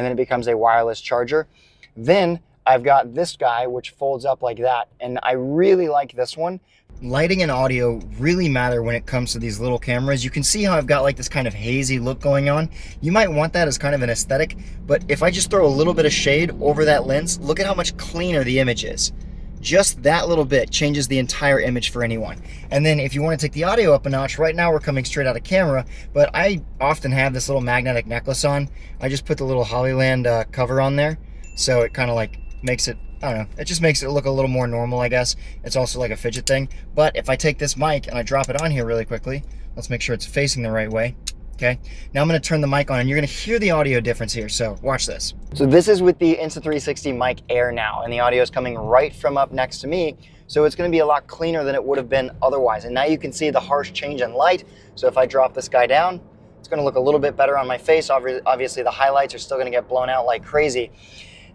and then it becomes a wireless charger. Then I've got this guy which folds up like that, and I really like this one. Lighting and audio really matter when it comes to these little cameras. You can see how I've got like this kind of hazy look going on. You might want that as kind of an aesthetic, but if I just throw a little bit of shade over that lens, look at how much cleaner the image is. Just that little bit changes the entire image for anyone. And then if you want to take the audio up a notch, right now we're coming straight out of camera, but I often have this little magnetic necklace on. I just put the little Hollyland cover on there, so it kind of like makes it, I don't know, it just makes it look a little more normal, I guess. It's also like a fidget thing. But if I take this mic and I drop it on here really quickly, let's make sure it's facing the right way. Okay, now I'm going to turn the mic on and you're going to hear the audio difference here, so watch this. So this is with the Insta360 Mic Air now, and the audio is coming right from up next to me, so it's going to be a lot cleaner than it would have been otherwise. And now you can see the harsh change in light, so if I drop this guy down, it's going to look a little bit better on my face. Obviously the highlights are still going to get blown out like crazy.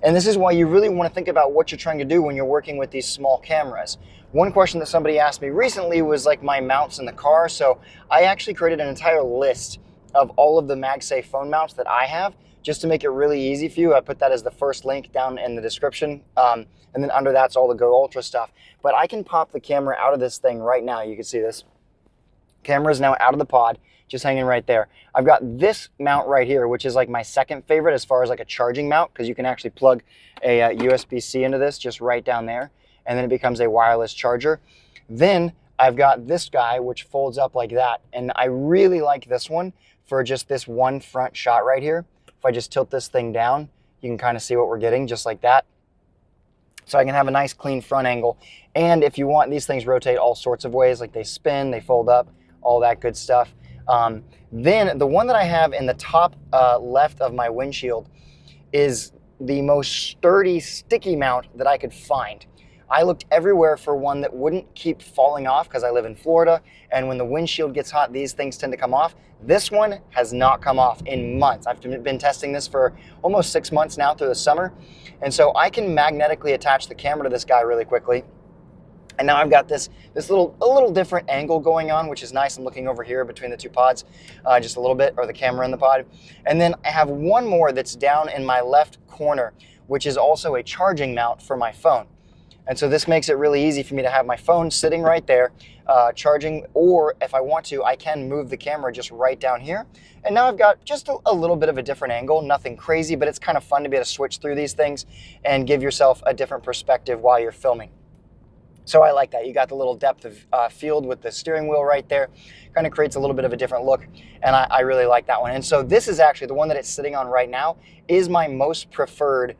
And this is why you really want to think about what you're trying to do when you're working with these small cameras. One question that somebody asked me recently was like my mounts in the car, so I actually created an entire list of all of the MagSafe phone mounts that I have, just to make it really easy for you. I put that as the first link down in the description, and then under that's all the Go Ultra stuff. But I can pop the camera out of this thing right now. You can see this. Camera is now out of the pod, just hanging right there. I've got this mount right here, which is like my second favorite as far as like a charging mount, because you can actually plug a USB-C into this just right down there, and then it becomes a wireless charger. Then I've got this guy which folds up like that, and I really like this one for just this one front shot right here. If I just tilt this thing down, you can kind of see what we're getting just like that. So I can have a nice clean front angle. And if you want, these things rotate all sorts of ways, like they spin, they fold up, all that good stuff. Then the one that I have in the top left of my windshield is the most sturdy sticky mount that I could find. I looked everywhere for one that wouldn't keep falling off because I live in Florida, and when the windshield gets hot, these things tend to come off. This one has not come off in months. I've been testing this for almost 6 months now through the summer, and so I can magnetically attach the camera to this guy really quickly. And now I've got this a little different angle going on, which is nice. I'm looking over here between the two pods, just a little bit, or the camera in the pod. And then I have one more that's down in my left corner, which is also a charging mount for my phone. And so this makes it really easy for me to have my phone sitting right there, charging, or if I want to, I can move the camera just right down here. And now I've got just a little bit of a different angle, nothing crazy, but it's kind of fun to be able to switch through these things and give yourself a different perspective while you're filming. So I like that. You got the little depth of field with the steering wheel right there. Kind of creates a little bit of a different look, and I really like that one. And so this is actually the one that it's sitting on right now is my most preferred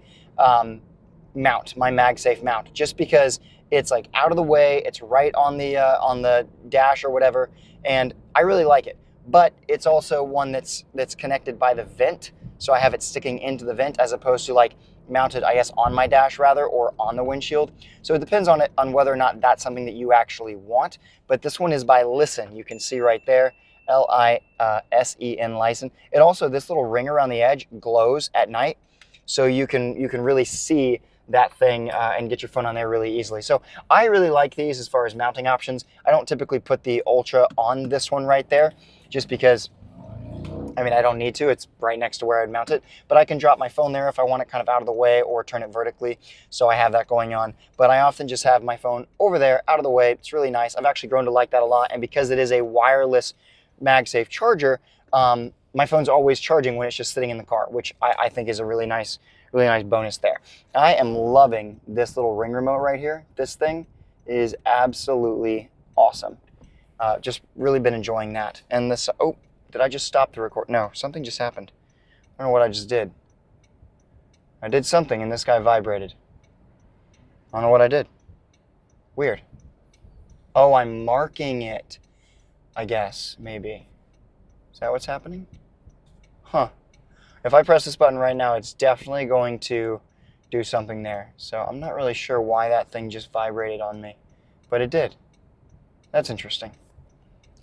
mount, my MagSafe mount, just because it's like out of the way, it's right on the dash or whatever, and I really like it. But it's also one that's connected by the vent, so I have it sticking into the vent as opposed to like mounted, I guess, on my dash rather, or on the windshield. So it depends on whether or not that's something that you actually want. But this one is by Listen. You can see right there, L-I-S-E-N, Listen. It also, this little ring around the edge glows at night, so you can really see that thing and get your phone on there really easily. So I really like these as far as mounting options. I don't typically put the Ultra on this one right there, just because, I mean, I don't need to. It's right next to where I'd mount it, but I can drop my phone there if I want it kind of out of the way or turn it vertically. So I have that going on, but I often just have my phone over there out of the way. It's really nice. I've actually grown to like that a lot. And because it is a wireless MagSafe charger, my phone's always charging when it's just sitting in the car, which I think is a really nice bonus there. I am loving this little ring remote right here. This thing is absolutely awesome. Just really been enjoying that. And this, oh, did I just stop the record? No, something just happened. I don't know what I just did. I did something and this guy vibrated. I don't know what I did. Weird. Oh, I'm marking it, I guess, maybe. Is that what's happening? Huh. If I press this button right now, it's definitely going to do something there. So I'm not really sure why that thing just vibrated on me, but it did. That's interesting.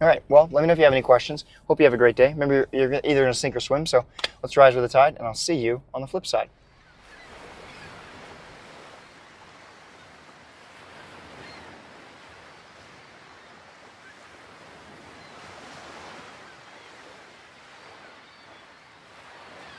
All right, well, let me know if you have any questions. Hope you have a great day. Remember, you're either going to sink or swim, so let's rise with the tide, and I'll see you on the flip side.